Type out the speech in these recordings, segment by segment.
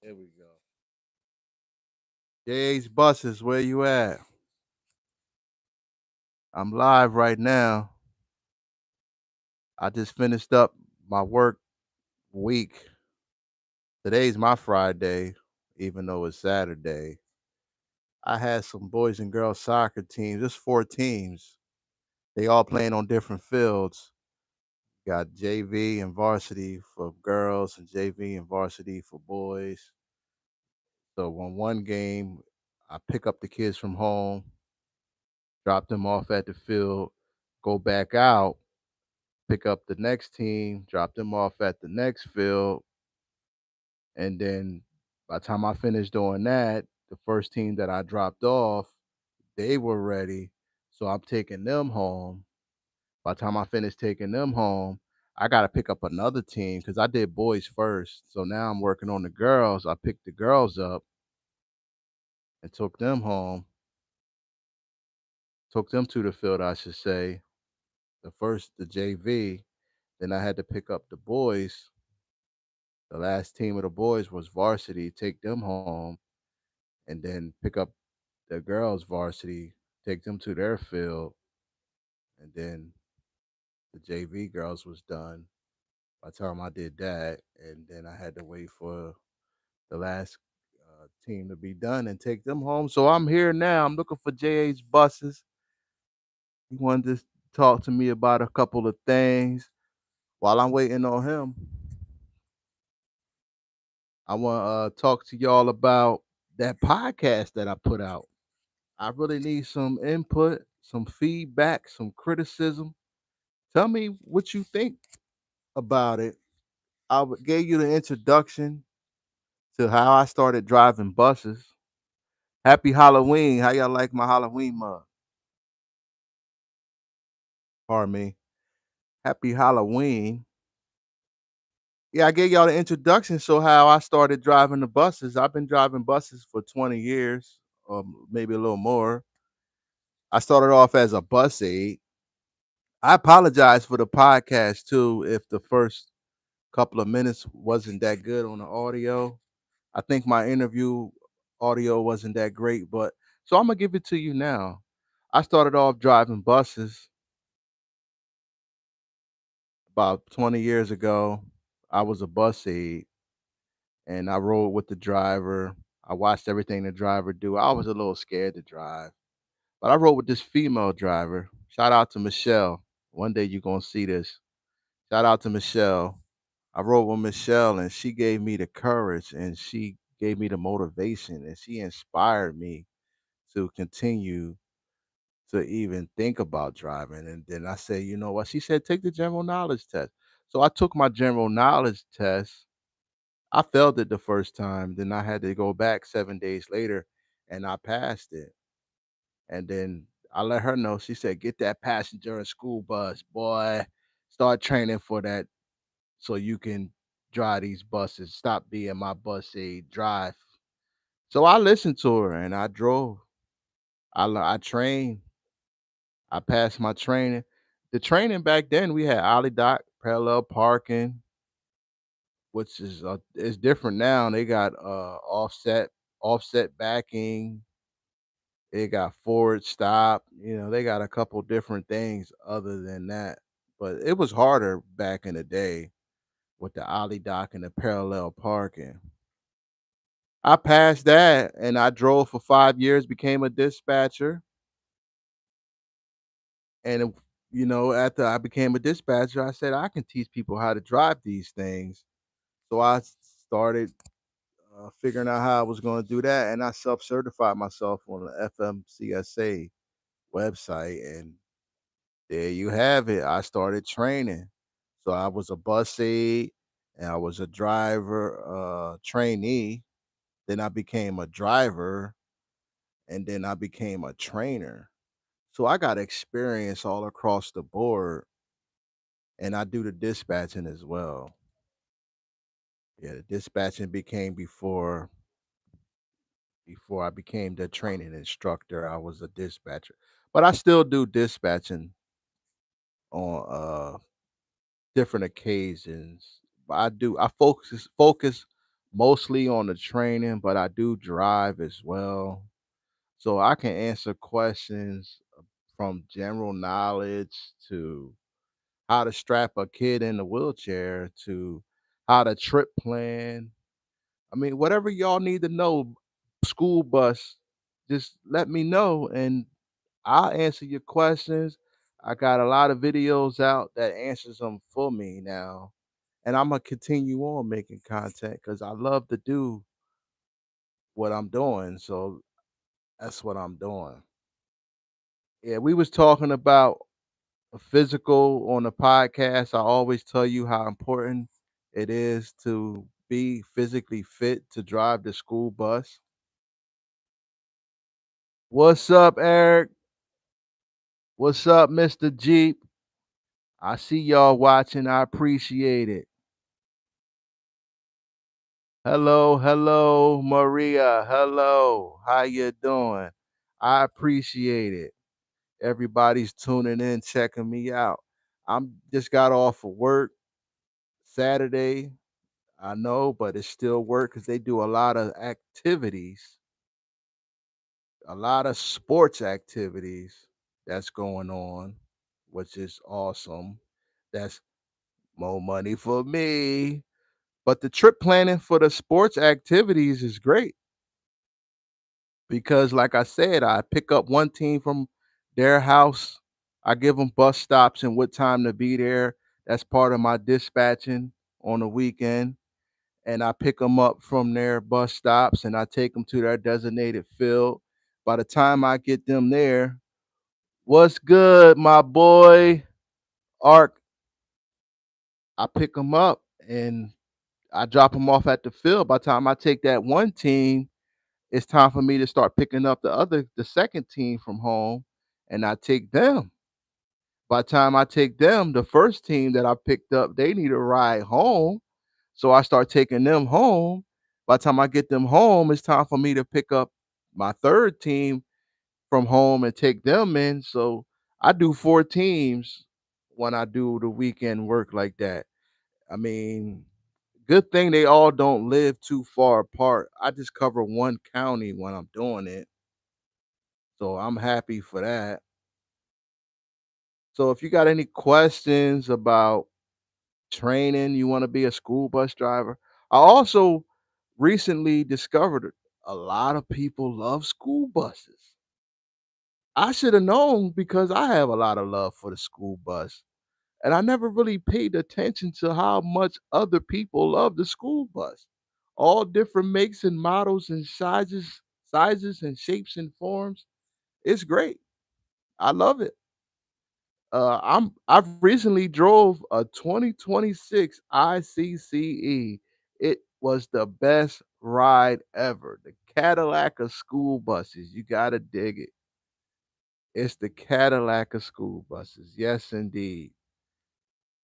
There we go. Jay's buses, where you at? I'm live right now. I just finished up my work week. Today's my Friday, even though it's Saturday. I had some boys and girls soccer teams, just four teams. They all playing on different fields. Got JV and varsity for girls and JV and varsity for boys. So on one game, I pick up the kids from home, drop them off at the field, go back out, pick up the next team, drop them off at the next field, and then by the time I finished doing that, the first team that I dropped off, they were ready. So I'm taking them home. By the time I finished taking them home, I got to pick up another team because I did boys first. So now I'm working on the girls. I picked the girls up and took them home, took them to the field, I should say. The JV. Then I had to pick up the boys. The last team of the boys was varsity, take them home, and then pick up the girls varsity, take them to their field, and then the JV girls was done. By the time I did that, and then I had to wait for the last team to be done and take them home. So I'm here now. I'm looking for JH buses. He wanted to talk to me about a couple of things. While I'm waiting on him, I want to talk to y'all about that podcast that I put out. I really need some input, some feedback, some criticism. Tell me what you think about it. Gave you the introduction to how I started driving buses. Happy Halloween. How y'all like my Halloween mug? Pardon me. Happy Halloween. Yeah, I gave y'all the introduction. So how I started driving the buses. I've been driving buses for 20 years, or maybe a little more. I started off as a bus aide. I apologize for the podcast too if the first couple of minutes wasn't that good on the audio. I think my interview audio wasn't that great, but so I'm gonna give it to you now. I started off driving buses about 20 years ago. I was a bus aide and I rode with the driver. I watched everything the driver do. I was a little scared to drive, but I rode with this female driver. Shout out to Michelle. One day you're gonna see this. Shout out to Michelle. I rode with Michelle and she gave me the courage and she gave me the motivation and she inspired me to continue to even think about driving. And then I said, you know what? She said, take the general knowledge test. So I took my general knowledge test. I failed it the first time. Then I had to go back 7 days later and I passed it. And then I let her know. She said, get that passenger and school bus, boy. Start training for that so you can drive these buses. Stop being my bus aide. Drive. So I listened to her and I drove. I trained. I passed my training. The training back then we had ollie dock, parallel parking, which is different now. They got offset backing. They got forward stop. They got a couple different things other than that. But it was harder back in the day with the ollie dock and the parallel parking. I passed that and I drove for 5 years, became a dispatcher. And after I became a dispatcher, I said I can teach people how to drive these things. So I started figuring out how I was going to do that, and I self-certified myself on the FMCSA website, and there you have it. I started training. So I was a bus aide, and I was a driver trainee. Then I became a driver, and then I became a trainer. So I got experience all across the board, and I do the dispatching as well. Yeah, the dispatching became before I became the training instructor. I was a dispatcher, but I still do dispatching on different occasions. But I focus mostly on the training, but I do drive as well. So I can answer questions from general knowledge to how to strap a kid in the wheelchair to how to trip plan. I mean, whatever y'all need to know, school bus, just let me know and I'll answer your questions. I got a lot of videos out that answers them for me now. And I'm gonna continue on making content because I love to do what I'm doing. So that's what I'm doing. Yeah, we was talking about a physical on the podcast. I always tell you how important it is to be physically fit to drive the school bus. What's up, Eric? What's up, Mr. Jeep? I see y'all watching. I appreciate it. Hello, hello, Maria. Hello. How you doing? I appreciate it. Everybody's tuning in, checking me out. I'm just got off of work Saturday. I know, but it's still work because they do a lot of activities, a lot of sports activities that's going on, which is awesome. That's more money for me. But the trip planning for the sports activities is great because, like I said, I pick up one team from their house. I give them bus stops and what time to be there. That's part of my dispatching on the weekend. And I pick them up from their bus stops and I take them to their designated field. By the time I get them there, what's good, my boy? Ark, I pick them up and I drop them off at the field. By the time I take that one team, it's time for me to start picking up the second team from home, and I take them. By the time I take them, the first team that I picked up, they need a ride home. So I start taking them home. By the time I get them home, it's time for me to pick up my third team from home and take them in. So I do four teams when I do the weekend work like that. I mean, good thing they all don't live too far apart. I just cover one county when I'm doing it. So I'm happy for that. So if you got any questions about training, you want to be a school bus driver. I also recently discovered a lot of people love school buses. I should have known because I have a lot of love for the school bus. And I never really paid attention to how much other people love the school bus. All different makes and models and sizes and shapes and forms. It's great. I love it. I've recently drove a 2026 ICCE. It was the best ride ever. The Cadillac of school buses. You gotta dig it. It's the Cadillac of school buses. Yes, indeed.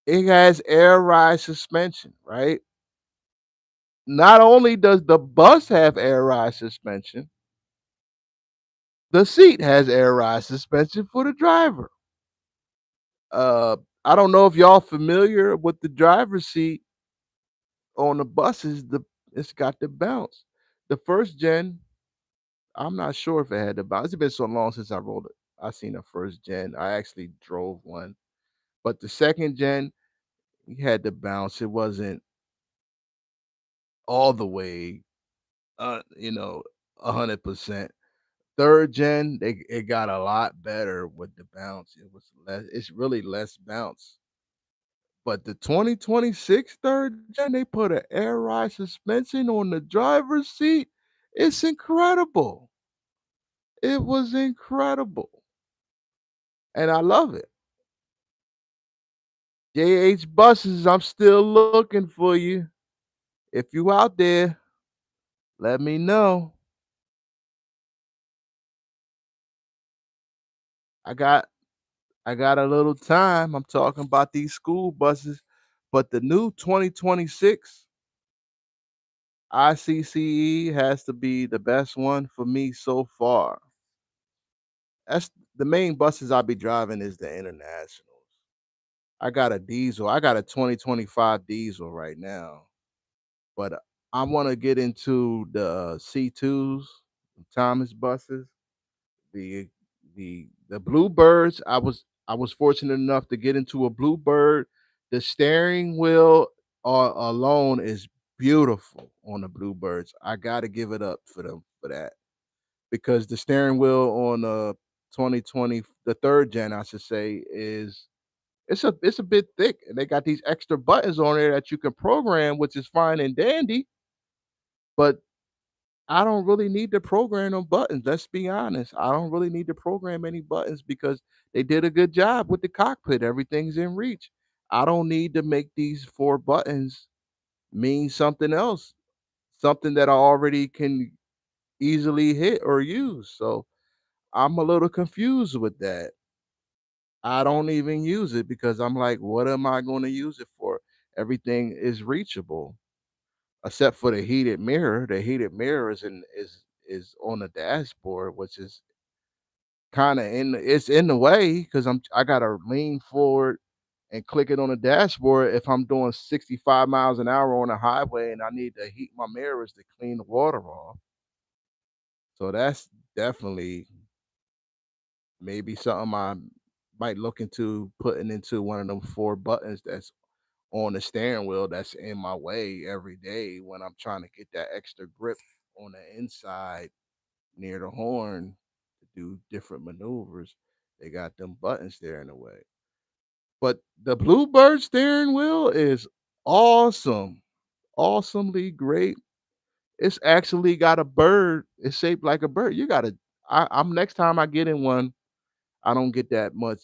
It has air ride suspension, right? Not only does the bus have air ride suspension, the seat has air ride suspension for the driver. Uh, I don't know if y'all familiar with the driver's seat on the buses. It's got the bounce. The first gen, I'm not sure if it had the bounce. It's been so long since I rode it. I seen the first gen. I actually drove one, but the second gen, you had the bounce. It wasn't all the way, you know, 100%. Third gen, it got a lot better with the bounce. It was less. It's really less bounce. But the 2026 third gen, they put an air ride suspension on the driver's seat. It's incredible. It was incredible, and I love it. JH buses, I'm still looking for you. If you out there, let me know. I got I got a little time. I'm talking about these school buses, but the new 2026 ICCE has to be the best one for me so far. That's the main buses I be driving is the internationals. I got a diesel. I got a 2025 diesel right now, but I wanna get into the C2s, Thomas buses, the the Bluebirds. I was fortunate enough to get into a Bluebird. The steering wheel alone is beautiful on the Bluebirds. I gotta give it up for them for that, because the steering wheel on the 2020, the 3rd gen, I should say, is it's a bit thick, and they got these extra buttons on there that you can program, which is fine and dandy, but I don't really need to program no buttons. Let's be honest. I don't really need to program any buttons because they did a good job with the cockpit. Everything's in reach. I don't need to make these 4 buttons mean something else, something that I already can easily hit or use. So I'm a little confused with that. I don't even use it because I'm like, what am I going to use it for? Everything is reachable except for the heated mirror. The heated mirror is on the dashboard, which is kind of it's in the way because I gotta lean forward and click it on the dashboard if I'm doing 65 miles an hour on the highway and I need to heat my mirrors to clean the water off. So that's definitely maybe something I might look into putting into one of them 4 buttons that's on the steering wheel that's in my way every day when I'm trying to get that extra grip on the inside near the horn to do different maneuvers. They got them buttons there in the way. But the Bluebird steering wheel is awesome. Awesomely great. It's actually got a bird. It's shaped like a bird. You gotta I'm next time I get in one, I don't get that much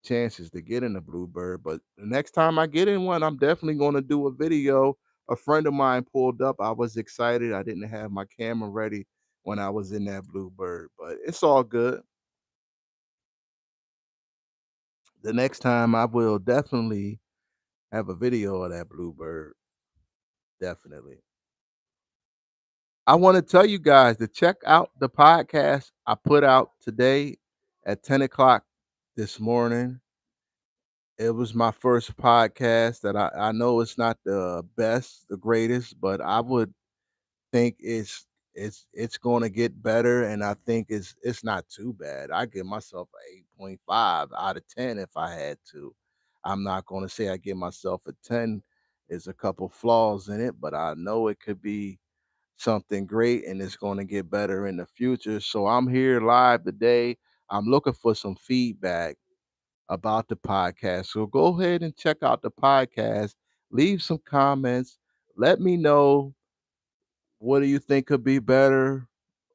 chances to get in a Bluebird, but the next time I get in one, I'm definitely gonna do a video. A friend of mine pulled up. I was excited. I didn't have my camera ready when I was in that Bluebird, but it's all good. The next time I will definitely have a video of that Bluebird. Definitely. I want to tell you guys to check out the podcast I put out today at 10 o'clock this morning. It was my first podcast that I know it's not the best, the greatest, but I would think it's gonna get better, and I think it's not too bad. I give myself a 8.5 out of 10 if I had to. I'm not gonna say I give myself a 10. There's a couple flaws in it, but I know it could be something great and it's gonna get better in the future. So I'm here live today. I'm looking for some feedback about the podcast. So go ahead and check out the podcast. Leave some comments. Let me know, what do you think could be better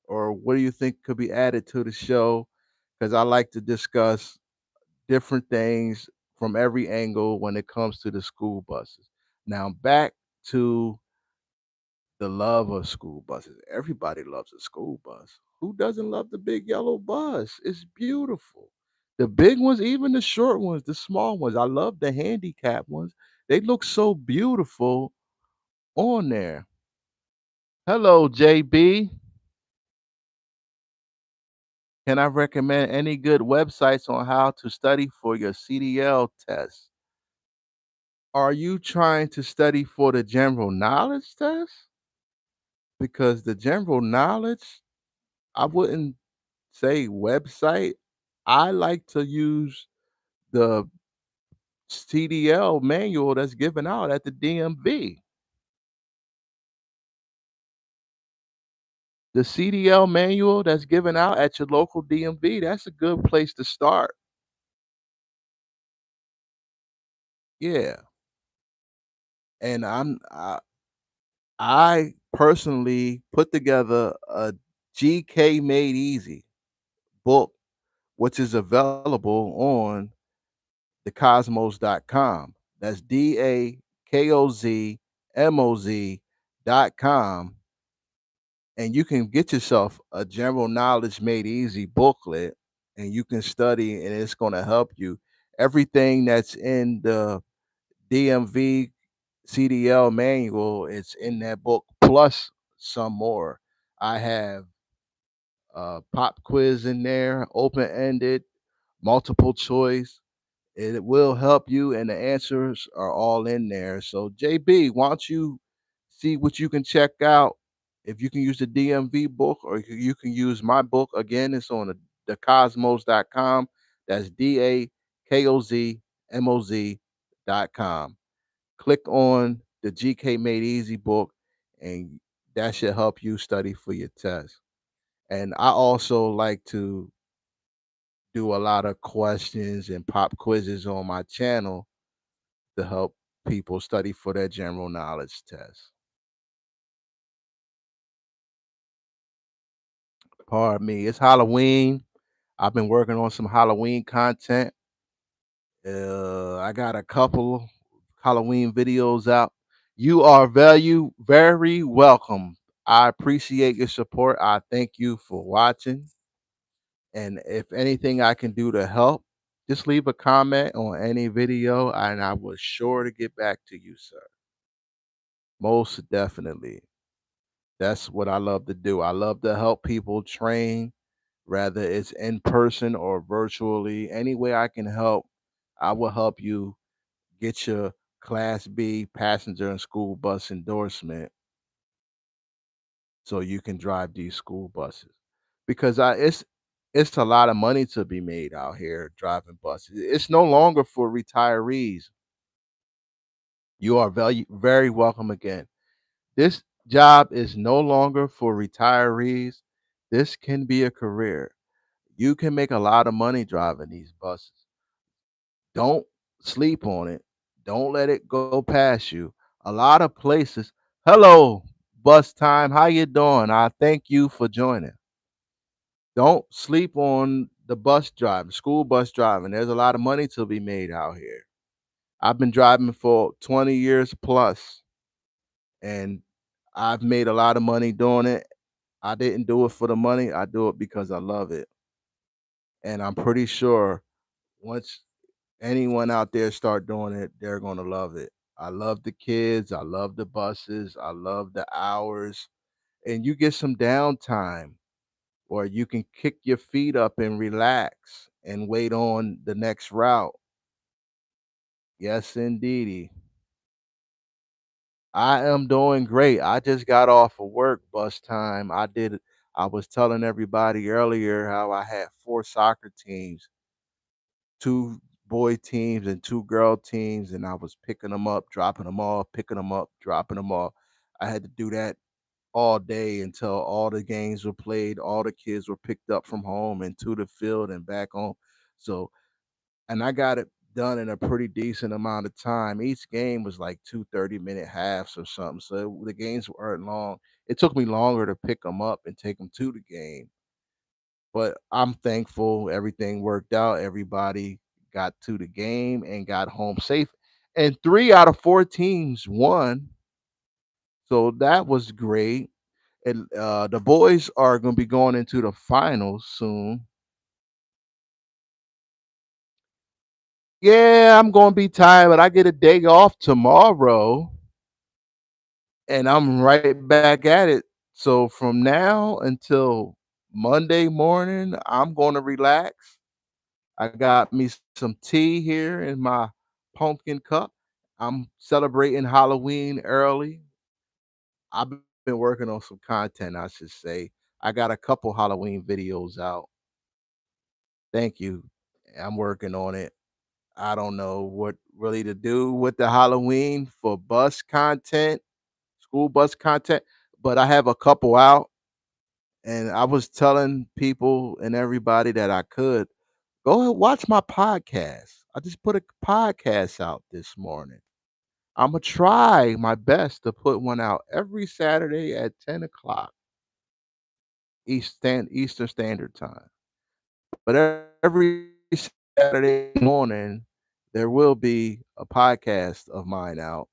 or what do you think could be added to the show? Because I like to discuss different things from every angle when it comes to the school buses. Now, back to the love of school buses. Everybody loves a school bus. Who doesn't love the big yellow bus? It's beautiful. The big ones, even the short ones, the small ones. I love the handicap ones. They look so beautiful on there. Hello, JB. Can I recommend any good websites on how to study for your CDL test? Are you trying to study for the general knowledge test? Because the general knowledge, I wouldn't say website. I like to use the CDL manual that's given out at the DMV. The CDL manual that's given out at your local DMV, that's a good place to start. Yeah. And I personally put together a GK Made Easy book, which is available on thecosmos.com. That's DAKOZMOZ.com. And you can get yourself a general knowledge made easy booklet and you can study and it's going to help you. Everything that's in the DMV CDL manual is in that book plus some more. I have pop quiz in there, open ended, multiple choice. It will help you, and the answers are all in there. So, JB, why don't you see what you can check out. If you can use the DMV book or you can use my book, again, it's on thecosmos.com. That's DAKOZMOZ.com. Click on the GK Made Easy book, and that should help you study for your test. And I also like to do a lot of questions and pop quizzes on my channel to help people study for their general knowledge test. Pardon me. It's Halloween. I've been working on some Halloween content. I got a couple Halloween videos out. You are very welcome. I appreciate your support. I thank you for watching. And if anything I can do to help, just leave a comment on any video and I was sure to get back to you, sir. Most definitely. That's what I love to do. I love to help people train, whether it's in person or virtually. Any way I can help, I will help you get your Class B passenger and school bus endorsement so you can drive these school buses. Because it's a lot of money to be made out here driving buses. It's no longer for retirees. You are very welcome again. This job is no longer for retirees. This can be a career. You can make a lot of money driving these buses. Don't sleep on it. Don't let it go past you. A lot of places. Hello, bus time. How you doing? I thank you for joining. Don't sleep on the bus driving, school bus driving. There's a lot of money to be made out here. I've been driving for 20 years plus, and I've made a lot of money doing it. I didn't do it for the money. I do it because I love it. And I'm pretty sure once anyone out there start doing it, they're going to love it. I love the kids. I love the buses. I love the hours. And you get some downtime or you can kick your feet up and relax and wait on the next route. Yes, indeedy. I am doing great. I just got off of work bus time. I was telling everybody earlier how I had four soccer teams, two boy teams and two girl teams, and I was picking them up, dropping them off, picking them up, dropping them off. I had to do that all day until all the games were played, all the kids were picked up from home and to the field and back home. So, and I got it done in a pretty decent amount of time. Each game was like 2 30-minute halves or something. So the games weren't long. It took me longer to pick them up and take them to the game. But I'm thankful everything worked out. Everybody got to the game and got home safe. And 3 out of 4 teams won. So that was great. And the boys are going to be going into the finals soon. Yeah, I'm going to be tired, but I get a day off tomorrow and I'm right back at it. So from now until Monday morning, I'm going to relax. I got me some tea here in my pumpkin cup. I'm celebrating Halloween early. I've been working on some content, I should say. I got a couple Halloween videos out. Thank you. I'm working on it. I don't know what really to do with the Halloween for bus content, school bus content, but I have a couple out. And I was telling people and everybody that I could go and watch my podcast. I just put a podcast out this morning. I'm gonna try my best to put one out every Saturday at 10 o'clock Eastern Standard Time. But every Saturday morning, there will be a podcast of mine out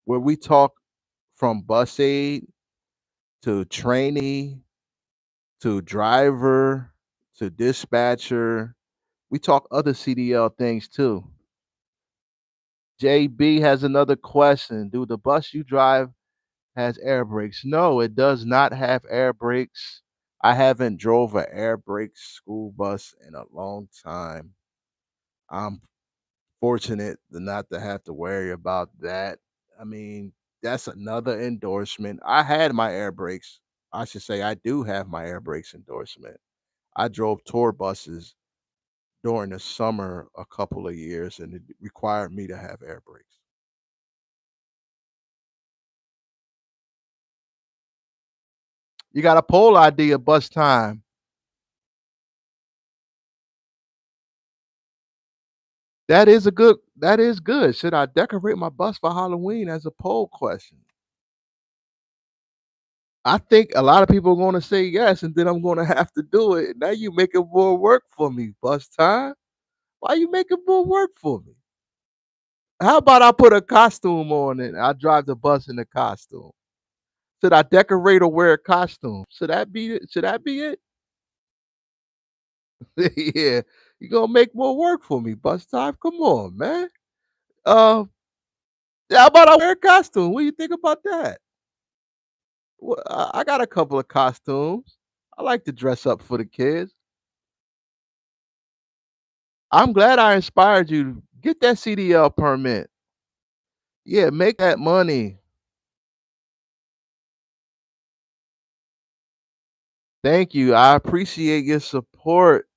where we talk from bus aid to trainee to driver to dispatcher. We talk other CDL things too. JB has another question. Do the bus you drive has air brakes? No, it does not have air brakes. I haven't drove an air brake school bus in a long time. I'm fortunate to not to have to worry about that. I mean, That's another endorsement. I had my air brakes. I should say I do have my air brakes endorsement. I drove tour buses during the summer a couple of years, and it required me to have air brakes. You got a poll ID of bus time. That is good. Should I decorate my bus for Halloween as a poll question? I think a lot of people are gonna say yes, and then I'm gonna have to do it. Now you making more work for me, bus time. Why you making more work for me? How about I put a costume on it? I drive the bus in a costume. Should I decorate or wear a costume? Should that be it? Yeah. You gonna make more work for me, bus time. Come on, man. Uh, how about I wear a costume? What do you think about that? Well, I got a couple of costumes. I like to dress up for the kids. I'm glad I inspired you. Get that CDL permit. Yeah, make that money. Thank you. I appreciate your support,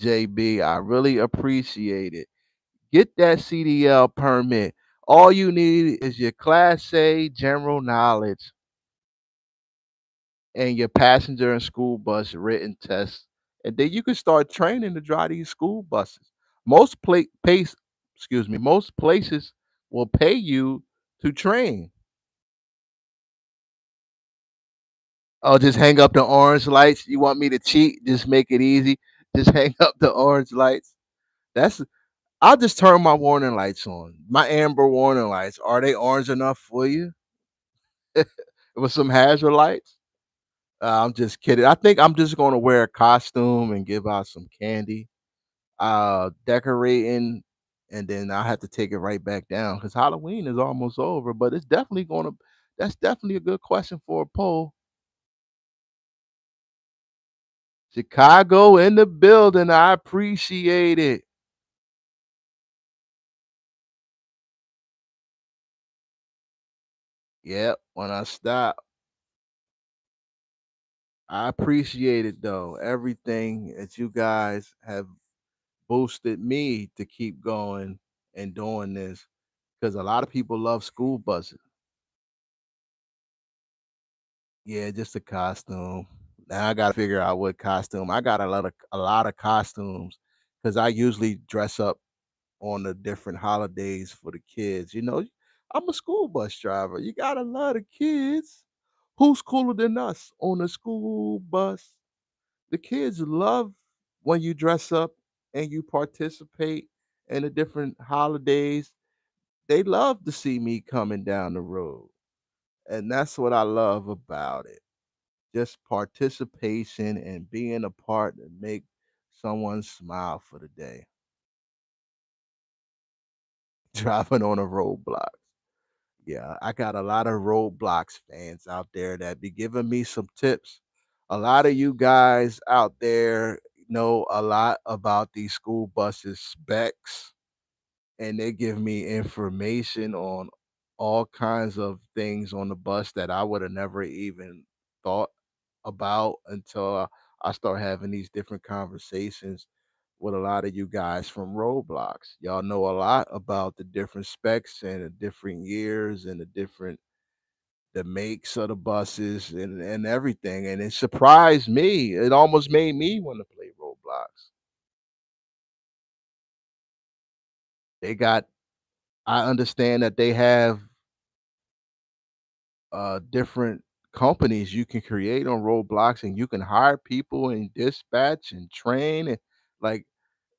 JB. I really appreciate it. Get that CDL permit. All you need is your Class A general knowledge and your passenger and school bus written test, and then you can start training to drive these school buses. Most most places will pay you to train. Oh, just hang up the orange lights. You want me to cheat? Just make it easy. Just hang up the orange lights. That's I'll just turn my warning lights on. My amber warning lights. Are they orange enough for you? With some hazard lights? I'm just kidding. I think I'm just gonna wear a costume and give out some candy, decorating, and then I have to take it right back down because Halloween is almost over. But it's definitely gonna. That's definitely a good question for a poll. Chicago in the building. I appreciate it. Yep. When I stop, I appreciate it though. Everything that you guys have boosted me to keep going and doing this because a lot of people love school buses. Yeah, just a costume. Now I gotta figure out what costume. I got a lot of costumes because I usually dress up on the different holidays for the kids. I'm a school bus driver. You got a lot of kids. Who's cooler than us on a school bus? The kids love when you dress up and you participate in the different holidays. They love to see me coming down the road. And that's what I love about it. Just participation and being a part to make someone smile for the day. Driving on a roadblock. Yeah, I got a lot of Roblox fans out there that be giving me some tips. A lot of you guys out there know a lot about these school buses specs, and they give me information on all kinds of things on the bus that I would have never even thought about until I start having these different conversations with a lot of you guys from Roblox. Y'all know a lot about the different specs and the different years and the makes of the buses and everything. And it surprised me. It almost made me want to play Roblox. They got I understand that they have different companies you can create on Roblox and you can hire people and dispatch and train and like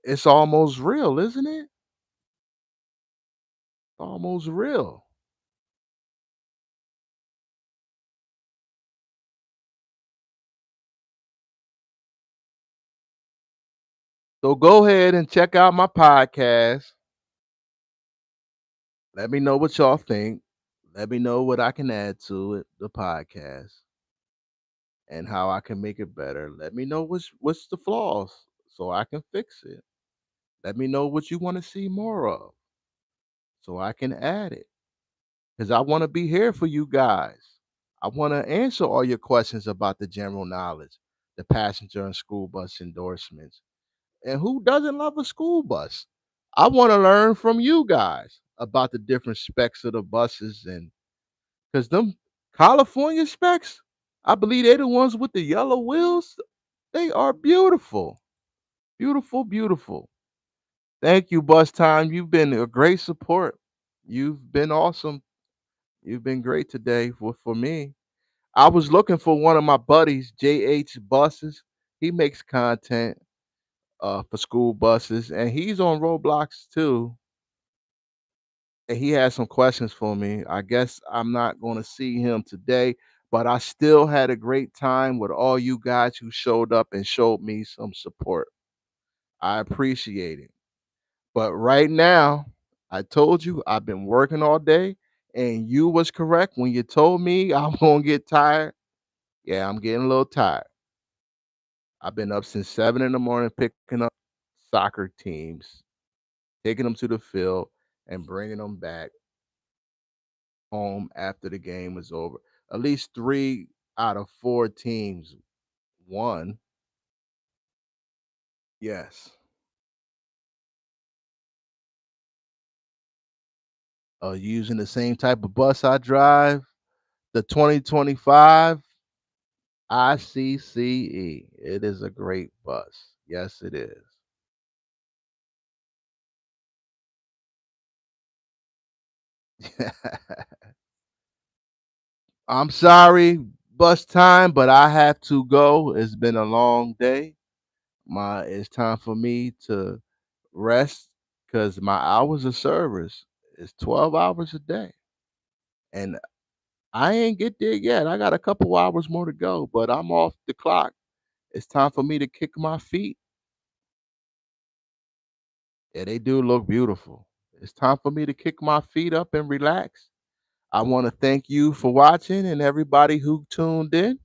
it's almost real, isn't it? Almost real. So go ahead and check out my podcast. Let me know what y'all think. Let me know what I can add to it, the podcast, and how I can make it better. Let me know what's the flaws so I can fix it. Let me know what you want to see more of so I can add it. because I want to be here for you guys. I want to answer all your questions about the general knowledge, the passenger and school bus endorsements. And who doesn't love a school bus? I want to learn from you guys about the different specs of the buses, and because them California specs, I believe they're the ones with the yellow wheels. They are beautiful. Beautiful, beautiful. Thank you, Bus Time. You've been a great support. You've been awesome. You've been great today for me. I was looking for one of my buddies, JH Buses. He makes content for school buses, and he's on Roblox too. And he has some questions for me. I guess I'm not going to see him today, but I still had a great time with all you guys who showed up and showed me some support. I appreciate it. But right now, I told you I've been working all day, and you was correct when you told me I'm gonna get tired. Yeah, I'm getting a little tired. I've been up since 7 in the morning picking up soccer teams, taking them to the field, and bringing them back home after the game was over. At least 3 out of 4 teams won. Yes. Using the same type of bus I drive, the 2025 ICCE. It is a great bus. Yes, it is. I'm sorry, bus time, but I have to go. It's been a long day. It's time for me to rest because my hours of service is 12 hours a day. And I ain't get there yet. I got a couple hours more to go, but I'm off the clock. It's time for me to kick my feet. Yeah, they do look beautiful. It's time for me to kick my feet up and relax. I want to thank you for watching and everybody who tuned in.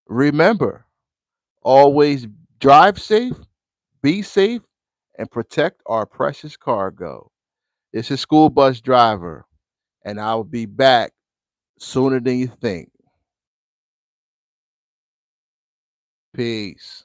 Remember, always drive safe, be safe, and protect our precious cargo. This is School Bus Driver, and I'll be back sooner than you think. Peace.